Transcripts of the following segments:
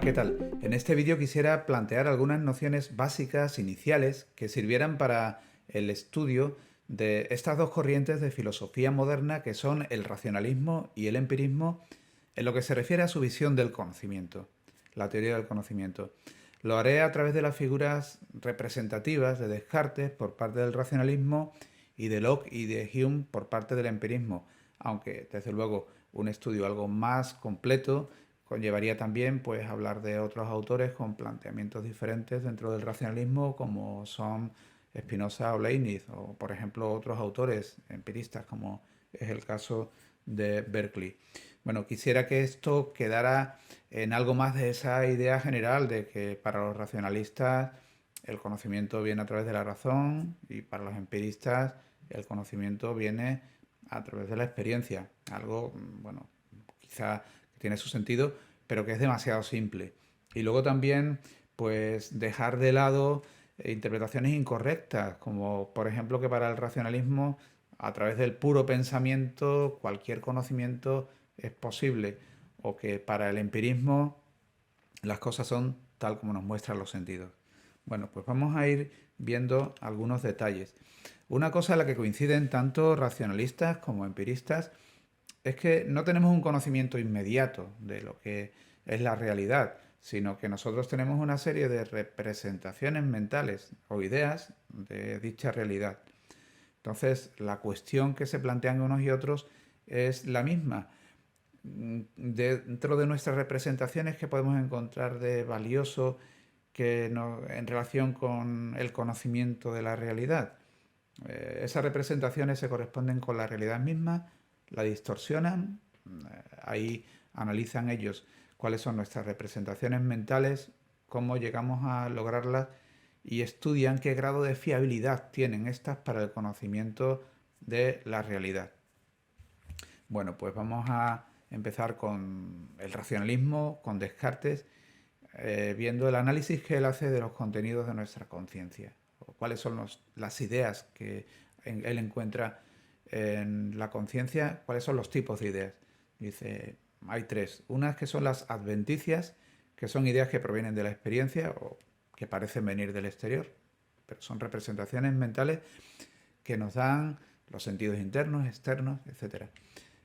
¿qué tal? En este vídeo quisiera plantear algunas nociones básicas, iniciales, que sirvieran para el estudio de estas dos corrientes de filosofía moderna que son el racionalismo y el empirismo en lo que se refiere a su visión del conocimiento, la teoría del conocimiento. Lo haré a través de las figuras representativas de Descartes por parte del racionalismo y de Locke y de Hume por parte del empirismo, aunque desde luego un estudio algo más completo conllevaría también pues hablar de otros autores con planteamientos diferentes dentro del racionalismo como son Spinoza o Leibniz o por ejemplo otros autores empiristas como es el caso de Berkeley. Bueno, quisiera que esto quedara en algo más de esa idea general de que para los racionalistas el conocimiento viene a través de la razón y para los empiristas el conocimiento viene a través de la experiencia. Algo, bueno, quizá tiene su sentido, pero que es demasiado simple. Y luego también, pues, dejar de lado interpretaciones incorrectas, como por ejemplo que para el racionalismo, a través del puro pensamiento, cualquier conocimiento es posible, o que para el empirismo las cosas son tal como nos muestran los sentidos. Bueno, pues vamos a ir viendo algunos detalles. Una cosa en la que coinciden tanto racionalistas como empiristas es que no tenemos un conocimiento inmediato de lo que es la realidad, sino que nosotros tenemos una serie de representaciones mentales o ideas de dicha realidad. Entonces, la cuestión que se plantean unos y otros es la misma. Dentro de nuestras representaciones, ¿qué podemos encontrar de valioso en relación con el conocimiento de la realidad? Esas representaciones se corresponden con la realidad misma, la distorsionan, ahí analizan ellos cuáles son nuestras representaciones mentales, cómo llegamos a lograrlas y estudian qué grado de fiabilidad tienen estas para el conocimiento de la realidad. Bueno, pues vamos a empezar con el racionalismo, con Descartes, viendo el análisis que él hace de los contenidos de nuestra conciencia, o cuáles son las ideas que él encuentra en la conciencia, cuáles son los tipos de ideas. Dice, hay tres. Unas que son las adventicias, que son ideas que provienen de la experiencia o que parecen venir del exterior, pero son representaciones mentales que nos dan los sentidos internos, externos, etc.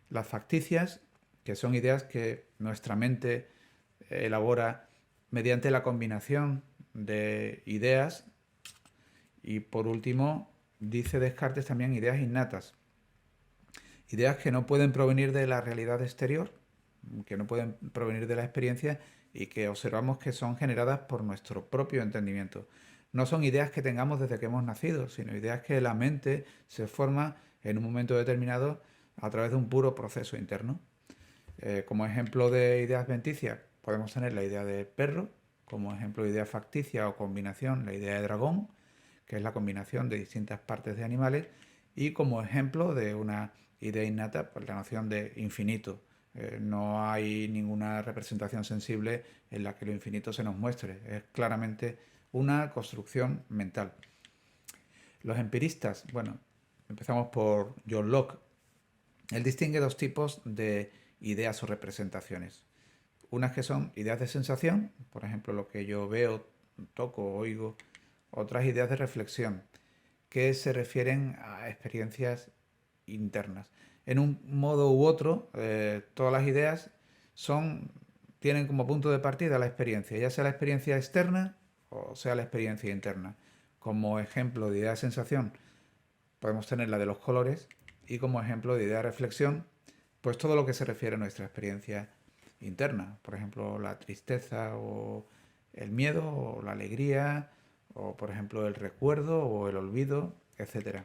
Las facticias, que son ideas que nuestra mente elabora mediante la combinación de ideas. Y por último, dice Descartes también ideas innatas. Ideas que no pueden provenir de la realidad exterior, que no pueden provenir de la experiencia y que observamos que son generadas por nuestro propio entendimiento. No son ideas que tengamos desde que hemos nacido, sino ideas que la mente se forma en un momento determinado a través de un puro proceso interno. Como ejemplo de ideas adventicias podemos tener la idea de perro, como ejemplo de idea facticia o combinación la idea de dragón, que es la combinación de distintas partes de animales, y como ejemplo de una idea innata, pues la noción de infinito. No hay ninguna representación sensible en la que lo infinito se nos muestre, es claramente una construcción mental. Los empiristas, bueno, empezamos por John Locke. Él distingue dos tipos de ideas o representaciones. Unas que son ideas de sensación, por ejemplo, lo que yo veo, toco, oigo. Otras ideas de reflexión, que se refieren a experiencias internas. En un modo u otro, todas las ideas tienen como punto de partida la experiencia, ya sea la experiencia externa o sea la experiencia interna. Como ejemplo de idea de sensación, podemos tener la de los colores y como ejemplo de idea de reflexión, pues todo lo que se refiere a nuestra experiencia interna. Por ejemplo, la tristeza o el miedo o la alegría o por ejemplo el recuerdo o el olvido, etc.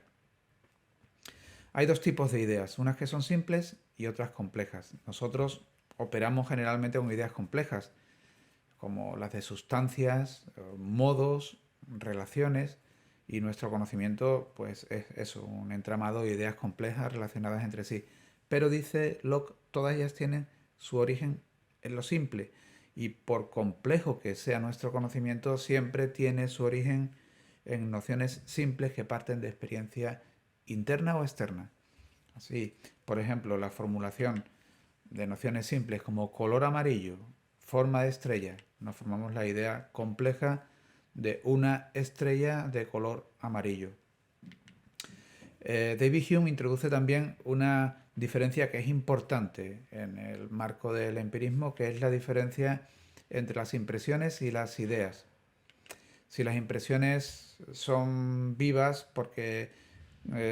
Hay dos tipos de ideas, unas que son simples y otras complejas. Nosotros operamos generalmente con ideas complejas, como las de sustancias, modos, relaciones, y nuestro conocimiento pues es eso, un entramado de ideas complejas relacionadas entre sí. Pero dice Locke, todas ellas tienen su origen en lo simple y por complejo que sea nuestro conocimiento, siempre tiene su origen en nociones simples que parten de experiencia interna o externa. Así, por ejemplo, la formulación de nociones simples como color amarillo, forma de estrella, Nos formamos la idea compleja de una estrella de color amarillo. David Hume introduce también una diferencia que es importante en el marco del empirismo, que es la diferencia entre las impresiones y las ideas. Si las impresiones son vivas porque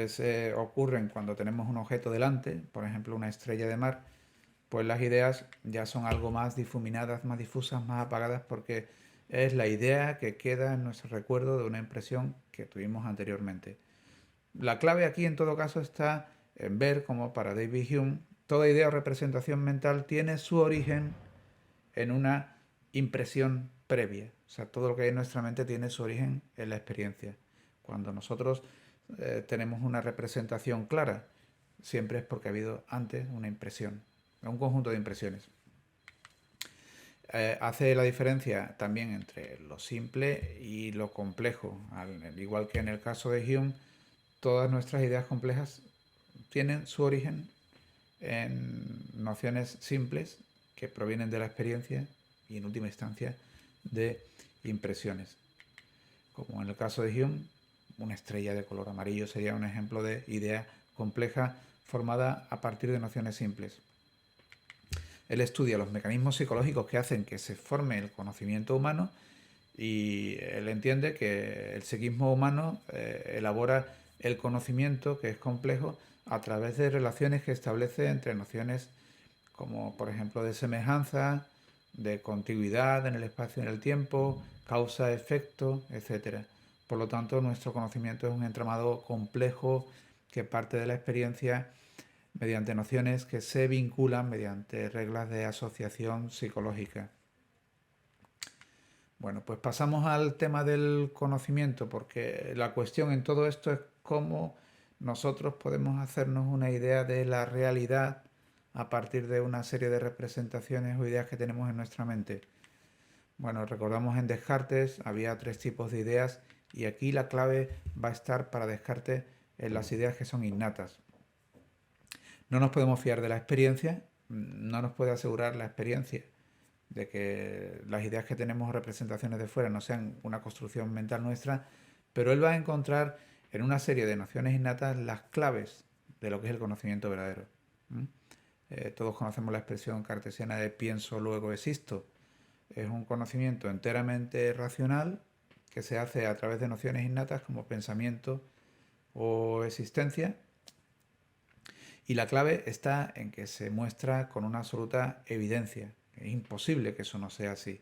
se ocurren cuando tenemos un objeto delante, por ejemplo una estrella de mar, pues las ideas ya son algo más difuminadas, más difusas, más apagadas, porque es la idea que queda en nuestro recuerdo de una impresión que tuvimos anteriormente. La clave aquí en todo caso está en ver cómo para David Hume toda idea o representación mental tiene su origen en una impresión previa. O sea, todo lo que hay en nuestra mente tiene su origen en la experiencia. Cuando nosotros tenemos una representación clara, siempre es porque ha habido antes una impresión, un conjunto de impresiones. Hace la diferencia también entre lo simple y lo complejo. Al igual que en el caso de Hume, todas nuestras ideas complejas tienen su origen en nociones simples que provienen de la experiencia y en última instancia de impresiones. Como en el caso de Hume, una estrella de color amarillo sería un ejemplo de idea compleja formada a partir de nociones simples. Él estudia los mecanismos psicológicos que hacen que se forme el conocimiento humano y él entiende que el psiquismo humano elabora el conocimiento, que es complejo, a través de relaciones que establece entre nociones como por ejemplo de semejanza, de contiguidad en el espacio y en el tiempo, causa-efecto, etc. Por lo tanto, nuestro conocimiento es un entramado complejo que parte de la experiencia mediante nociones que se vinculan mediante reglas de asociación psicológica. Bueno, pues pasamos al tema del conocimiento, porque la cuestión en todo esto es cómo nosotros podemos hacernos una idea de la realidad a partir de una serie de representaciones o ideas que tenemos en nuestra mente. Bueno, recordamos en Descartes había 3 tipos de ideas y aquí la clave va a estar para Descartes en las ideas que son innatas. No nos podemos fiar de la experiencia, no nos puede asegurar la experiencia de que las ideas que tenemos o representaciones de fuera no sean una construcción mental nuestra, pero él va a encontrar en una serie de nociones innatas las claves de lo que es el conocimiento verdadero. Todos conocemos la expresión cartesiana de pienso, luego existo. Es un conocimiento enteramente racional que se hace a través de nociones innatas como pensamiento o existencia. Y la clave está en que se muestra con una absoluta evidencia. Es imposible que eso no sea así.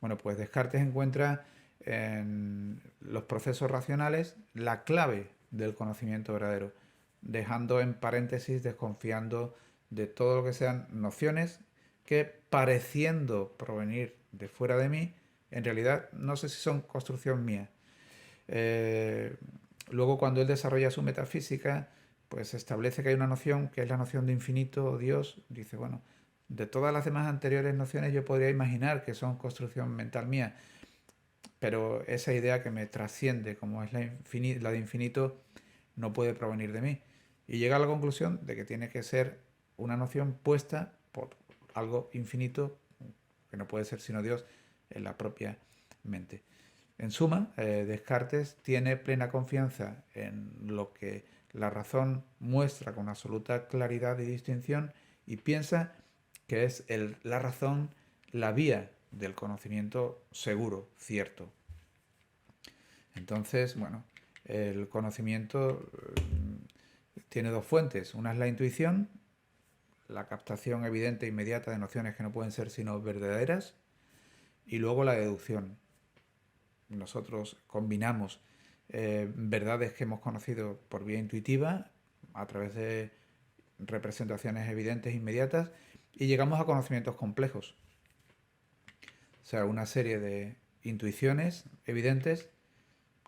Bueno, pues Descartes encuentra en los procesos racionales la clave del conocimiento verdadero, dejando en paréntesis, desconfiando de todo lo que sean nociones que, pareciendo provenir de fuera de mí, en realidad no sé si son construcción mía. Eh, Luego, cuando él desarrolla su metafísica, pues establece que hay una noción que es la noción de infinito o Dios. Dice, bueno, de todas las demás anteriores nociones yo podría imaginar que son construcción mental mía, pero esa idea que me trasciende, como es la de infinito, no puede provenir de mí. Y llega a la conclusión de que tiene que ser una noción puesta por algo infinito, que no puede ser sino Dios, en la propia mente. En suma, Descartes tiene plena confianza en lo que la razón muestra con absoluta claridad y distinción y piensa que es la razón la vía del conocimiento seguro, cierto. Entonces, bueno, el conocimiento tiene 2 fuentes. Una es la intuición, la captación evidente e inmediata de nociones que no pueden ser sino verdaderas, y luego la deducción. Nosotros combinamos verdades que hemos conocido por vía intuitiva a través de representaciones evidentes e inmediatas y llegamos a conocimientos complejos. O sea, una serie de intuiciones evidentes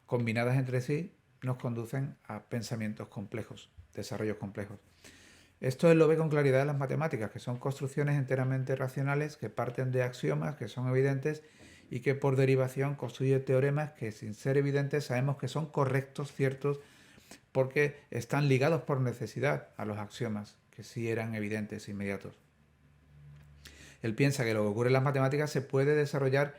combinadas entre sí nos conducen a pensamientos complejos, desarrollos complejos. Esto él lo ve con claridad en las matemáticas, que son construcciones enteramente racionales que parten de axiomas que son evidentes y que por derivación construyen teoremas que sin ser evidentes sabemos que son correctos, ciertos, porque están ligados por necesidad a los axiomas, que sí eran evidentes e inmediatos. Él piensa que lo que ocurre en las matemáticas se puede desarrollar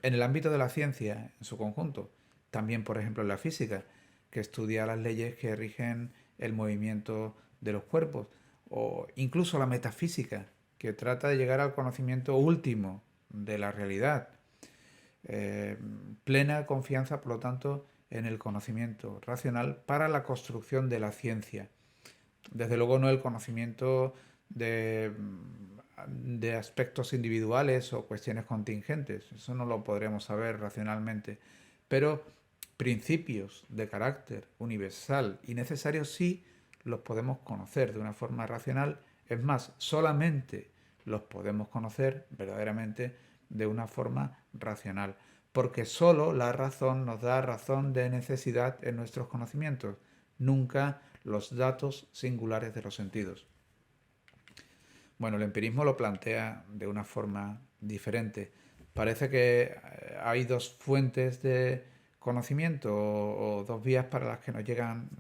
en el ámbito de la ciencia en su conjunto. También, por ejemplo, en la física, que estudia las leyes que rigen el movimiento de los cuerpos. O incluso la metafísica, que trata de llegar al conocimiento último de la realidad. Eh, Plena confianza, por lo tanto, en el conocimiento racional para la construcción de la ciencia. Desde luego no el conocimiento de aspectos individuales o cuestiones contingentes, eso no lo podremos saber racionalmente, pero principios de carácter universal y necesarios sí los podemos conocer de una forma racional, es más, solamente los podemos conocer verdaderamente de una forma racional, porque solo la razón nos da razón de necesidad en nuestros conocimientos, nunca los datos singulares de los sentidos. Bueno, el empirismo lo plantea de una forma diferente. Parece que hay dos fuentes de conocimiento o dos vías para las que nos llegan,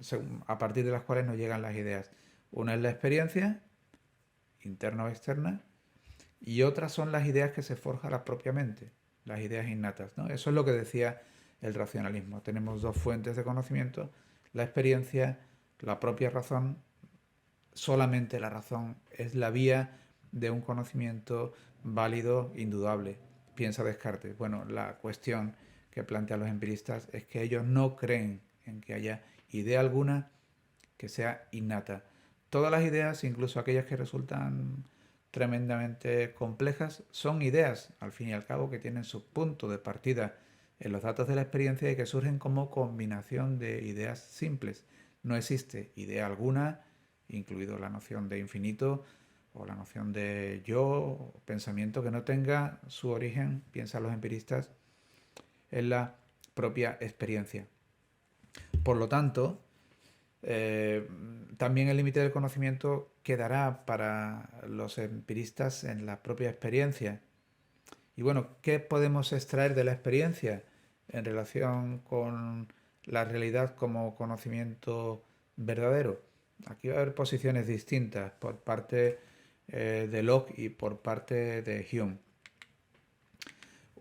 a partir de las cuales nos llegan las ideas. Una es la experiencia, interna o externa, y otras son las ideas que se forja la propia mente, las ideas innatas, ¿no? Eso es lo que decía el racionalismo. Tenemos dos fuentes de conocimiento, la experiencia, la propia razón. Solamente la razón es la vía de un conocimiento válido, indudable. Piensa Descartes. Bueno, la cuestión que plantean los empiristas es que ellos no creen en que haya idea alguna que sea innata. Todas las ideas, incluso aquellas que resultan tremendamente complejas, son ideas, al fin y al cabo, que tienen su punto de partida en los datos de la experiencia y que surgen como combinación de ideas simples. No existe idea alguna, incluido la noción de infinito o la noción de yo, o pensamiento que no tenga su origen, piensan los empiristas, en la propia experiencia. Por lo tanto, también el límite del conocimiento quedará para los empiristas en la propia experiencia. Y bueno, ¿qué podemos extraer de la experiencia en relación con la realidad como conocimiento verdadero? Aquí va a haber posiciones distintas por parte de Locke y por parte de Hume.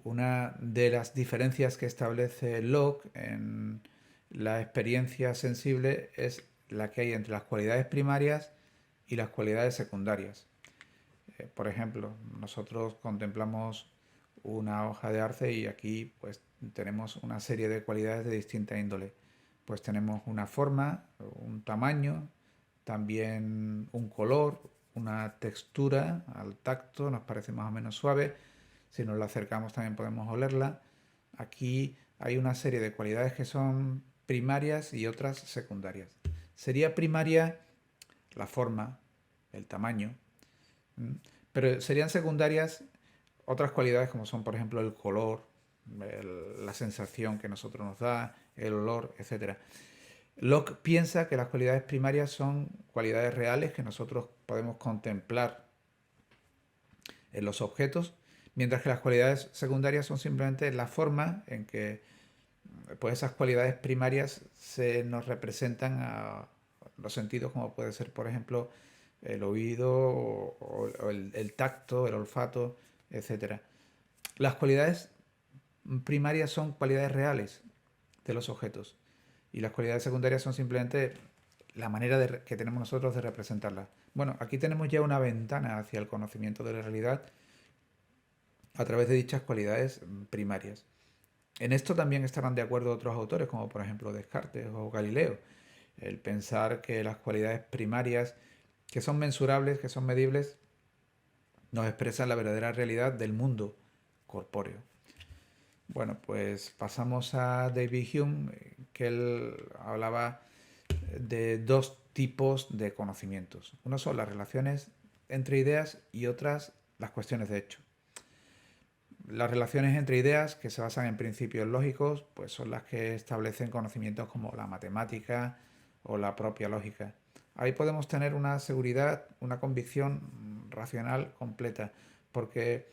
Una de las diferencias que establece Locke en la experiencia sensible es la que hay entre las cualidades primarias y las cualidades secundarias. Por ejemplo, nosotros contemplamos una hoja de arce y aquí pues tenemos una serie de cualidades de distinta índole. Pues tenemos una forma, un tamaño, también un color, una textura al tacto, nos parece más o menos suave. Si nos la acercamos también podemos olerla. Aquí hay una serie de cualidades que son primarias y otras secundarias. Sería primaria la forma, el tamaño, pero serían secundarias otras cualidades como son, por ejemplo, el color, la sensación que nosotros nos da, el olor, etc. Locke piensa que las cualidades primarias son cualidades reales que nosotros podemos contemplar en los objetos, mientras que las cualidades secundarias son simplemente la forma en que pues esas cualidades primarias se nos representan a los sentidos, como puede ser, por ejemplo, el oído o el tacto, el olfato, etcétera. Las cualidades primarias son cualidades reales de los objetos y las cualidades secundarias son simplemente la manera que tenemos nosotros de representarlas. Bueno, aquí tenemos ya una ventana hacia el conocimiento de la realidad a través de dichas cualidades primarias. En esto también estarán de acuerdo otros autores, como por ejemplo Descartes o Galileo. El pensar que las cualidades primarias, que son mensurables, que son medibles, nos expresan la verdadera realidad del mundo corpóreo. Bueno, pues pasamos a David Hume, que él hablaba de dos tipos de conocimientos. Uno son las relaciones entre ideas y otras las cuestiones de hecho. Las relaciones entre ideas, que se basan en principios lógicos, pues son las que establecen conocimientos como la matemática o la propia lógica. Ahí podemos tener una seguridad, una convicción racional completa, porque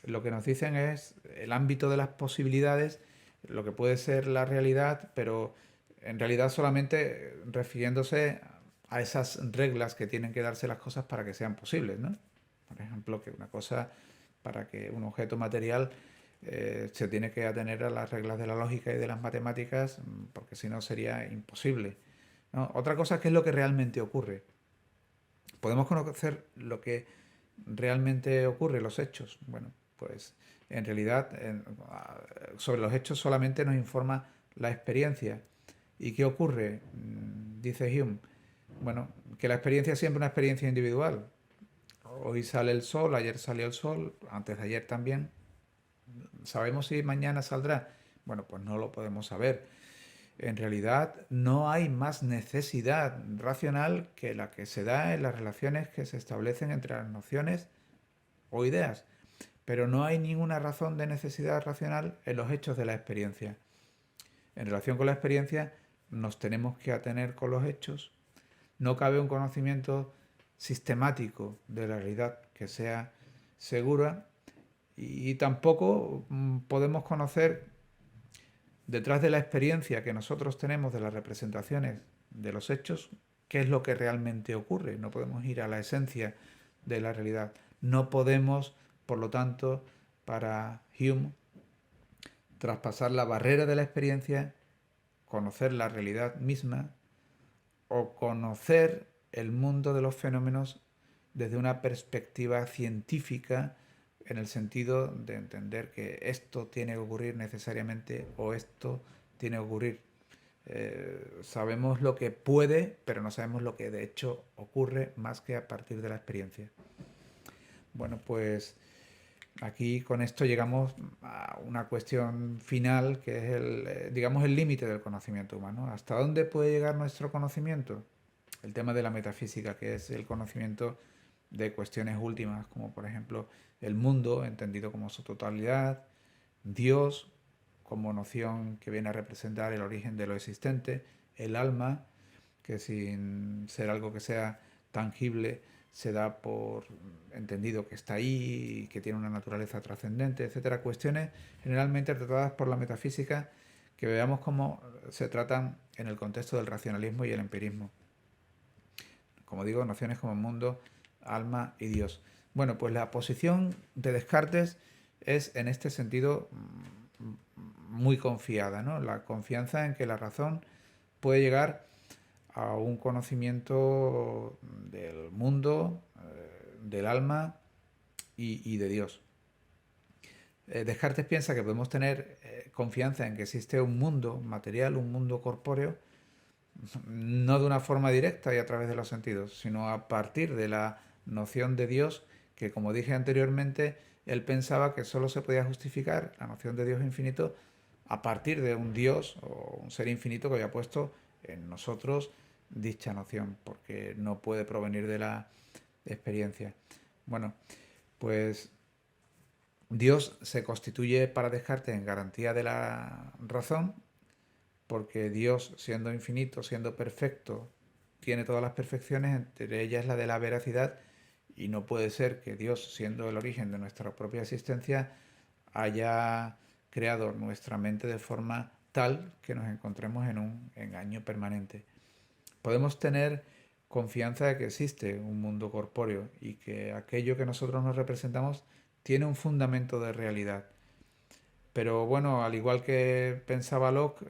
lo que nos dicen es el ámbito de las posibilidades, lo que puede ser la realidad, pero en realidad solamente refiriéndose a esas reglas que tienen que darse las cosas para que sean posibles, ¿no? Por ejemplo, que una cosa, para que un objeto material se tiene que atener a las reglas de la lógica y de las matemáticas, porque si no sería imposible, ¿no? Otra cosa es qué es lo que realmente ocurre. Podemos conocer lo que realmente ocurre, los hechos. Bueno, pues en realidad sobre los hechos solamente nos informa la experiencia. ¿Y qué ocurre? Dice Hume. Bueno, que la experiencia es siempre una experiencia individual. Hoy sale el sol, ayer salió el sol, antes de ayer también. ¿Sabemos si mañana saldrá? Bueno, pues no lo podemos saber. En realidad no hay más necesidad racional que la que se da en las relaciones que se establecen entre las nociones o ideas, pero no hay ninguna razón de necesidad racional en los hechos de la experiencia. En relación con la experiencia nos tenemos que atener con los hechos. No cabe un conocimiento sistemático de la realidad que sea segura y tampoco podemos conocer detrás de la experiencia que nosotros tenemos de las representaciones de los hechos, qué es lo que realmente ocurre. No podemos ir a la esencia de la realidad. No podemos, por lo tanto, para Hume, traspasar la barrera de la experiencia, conocer la realidad misma o conocer el mundo de los fenómenos desde una perspectiva científica, en el sentido de entender que esto tiene que ocurrir necesariamente o esto tiene que ocurrir. Sabemos lo que puede, pero no sabemos lo que de hecho ocurre más que a partir de la experiencia. Bueno, pues aquí con esto llegamos a una cuestión final que es digamos, el límite del conocimiento humano. ¿Hasta dónde puede llegar nuestro conocimiento? El tema de la metafísica, que es el conocimiento de cuestiones últimas, como por ejemplo el mundo, entendido como su totalidad, Dios como noción que viene a representar el origen de lo existente, el alma, que sin ser algo que sea tangible, se da por entendido que está ahí, que tiene una naturaleza trascendente, etcétera. Cuestiones generalmente tratadas por la metafísica que veamos cómo se tratan en el contexto del racionalismo y el empirismo. Como digo, nociones como mundo, alma y Dios. Bueno, pues la posición de Descartes es en este sentido muy confiada, ¿no? La confianza en que la razón puede llegar a un conocimiento del mundo, del alma y de Dios. Descartes piensa que podemos tener confianza en que existe un mundo material, un mundo corpóreo, no de una forma directa y a través de los sentidos, sino a partir de la noción de Dios, que como dije anteriormente, él pensaba que solo se podía justificar la noción de Dios infinito a partir de un Dios o un ser infinito que había puesto en nosotros dicha noción, porque no puede provenir de la experiencia. Bueno, pues Dios se constituye para Descartes en garantía de la razón, porque Dios, siendo infinito, siendo perfecto, tiene todas las perfecciones, entre ellas la de la veracidad, y no puede ser que Dios, siendo el origen de nuestra propia existencia, haya creado nuestra mente de forma tal que nos encontremos en un engaño permanente. Podemos tener confianza de que existe un mundo corpóreo y que aquello que nosotros nos representamos tiene un fundamento de realidad. Pero bueno, al igual que pensaba Locke,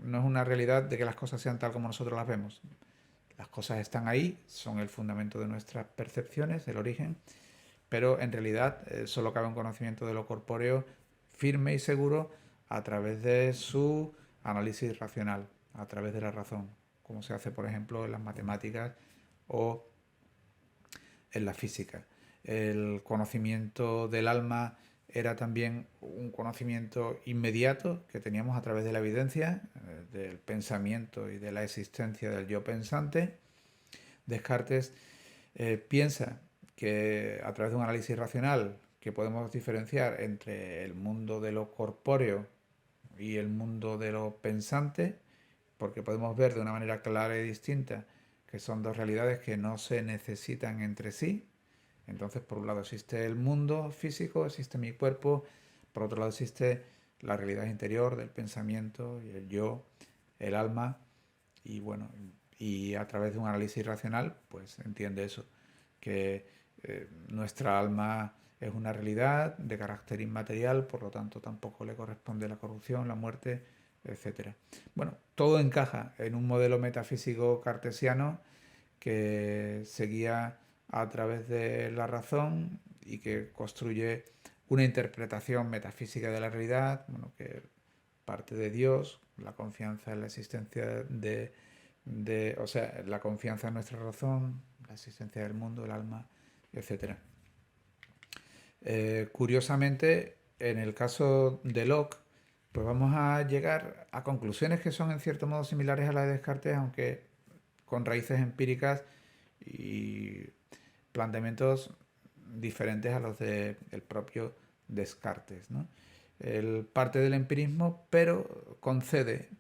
no es una realidad de que las cosas sean tal como nosotros las vemos. Las cosas están ahí, son el fundamento de nuestras percepciones, el origen, pero en realidad solo cabe un conocimiento de lo corpóreo firme y seguro a través de su análisis racional, a través de la razón, como se hace, por ejemplo, en las matemáticas o en la física. El conocimiento del alma era también un conocimiento inmediato que teníamos a través de la evidencia, del pensamiento y de la existencia del yo pensante. Descartes piensa que a través de un análisis racional que podemos diferenciar entre el mundo de lo corpóreo y el mundo de lo pensante, porque podemos ver de una manera clara y distinta que son dos realidades que no se necesitan entre sí. Entonces, por un lado existe el mundo físico, existe mi cuerpo, por otro lado existe la realidad interior del pensamiento y el yo, el alma, y bueno, y a través de un análisis racional, pues entiende eso, que Nuestra alma es una realidad de carácter inmaterial, por lo tanto tampoco le corresponde la corrupción, la muerte, etcétera. Bueno, todo encaja en un modelo metafísico cartesiano que se guía a través de la razón y que construye una interpretación metafísica de la realidad, bueno, que parte de Dios, la confianza en la existencia o sea, la confianza en nuestra razón, la existencia del mundo, el alma, etcétera. Curiosamente, en el caso de Locke, pues vamos a llegar a conclusiones que son en cierto modo similares a las de Descartes, aunque con raíces empíricas y planteamientos diferentes a los del propio Descartes, ¿no? Él parte del empirismo, pero concede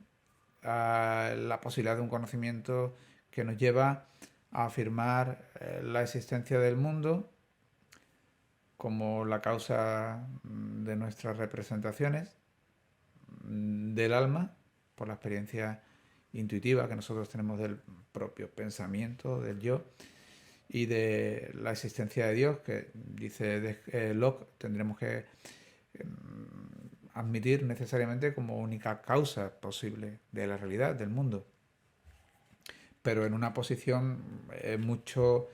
a la posibilidad de un conocimiento que nos lleva a afirmar la existencia del mundo como la causa de nuestras representaciones del alma por la experiencia intuitiva que nosotros tenemos del propio pensamiento, del yo, y de la existencia de Dios, que dice Locke, tendremos que admitir necesariamente como única causa posible de la realidad, del mundo, pero en una posición mucho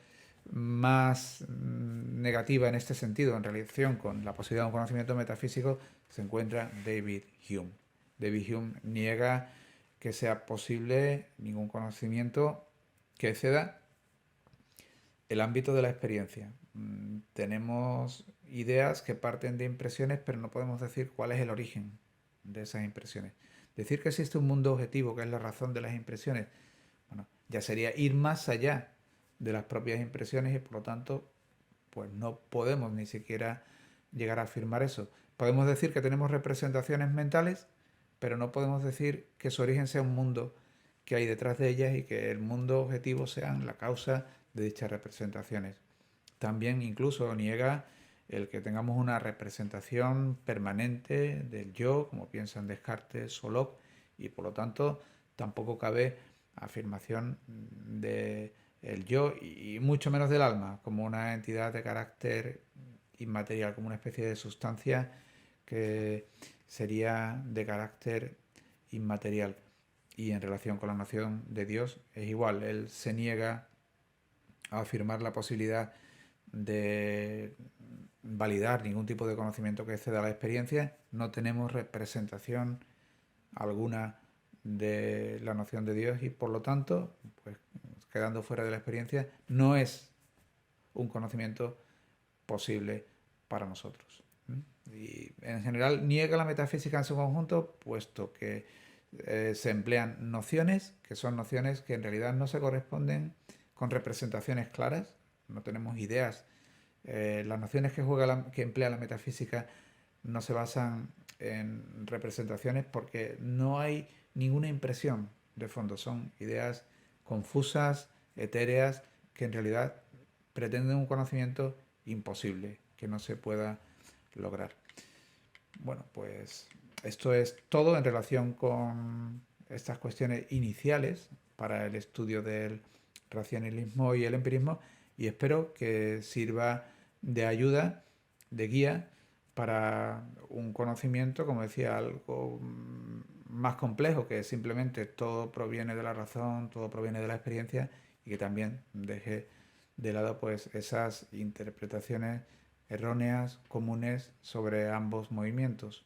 más negativa en este sentido, en relación con la posibilidad de un conocimiento metafísico, se encuentra David Hume. David Hume niega que sea posible ningún conocimiento que exceda el ámbito de la experiencia. Tenemos ideas que parten de impresiones, pero no podemos decir cuál es el origen de esas impresiones. Decir que existe un mundo objetivo, que es la razón de las impresiones, bueno, ya sería ir más allá de las propias impresiones y por lo tanto, pues no podemos ni siquiera llegar a afirmar eso. Podemos decir que tenemos representaciones mentales, pero no podemos decir que su origen sea un mundo que hay detrás de ellas y que el mundo objetivo sean la causa de dichas representaciones. También incluso niega el que tengamos una representación permanente del yo, como piensan Descartes o Locke, y por lo tanto tampoco cabe afirmación de el yo y mucho menos del alma como una entidad de carácter inmaterial, como una especie de sustancia que sería de carácter inmaterial. Y en relación con la noción de Dios es igual, él se niega a afirmar la posibilidad de validar ningún tipo de conocimiento que exceda la experiencia. No tenemos representación alguna de la noción de Dios y por lo tanto, pues quedando fuera de la experiencia, no es un conocimiento posible para nosotros. Y en general niega la metafísica en su conjunto, puesto que se emplean nociones que son nociones que en realidad no se corresponden con representaciones claras, no tenemos ideas. Las nociones que emplea la metafísica no se basan en representaciones porque no hay ninguna impresión de fondo, son ideas confusas, etéreas, que en realidad pretenden un conocimiento imposible, que no se pueda lograr. Bueno, pues esto es todo en relación con estas cuestiones iniciales para el estudio del racionalismo y el empirismo y espero que sirva de ayuda, de guía para un conocimiento, como decía, algo más complejo, que simplemente todo proviene de la razón, todo proviene de la experiencia y que también deje de lado pues esas interpretaciones erróneas, comunes sobre ambos movimientos.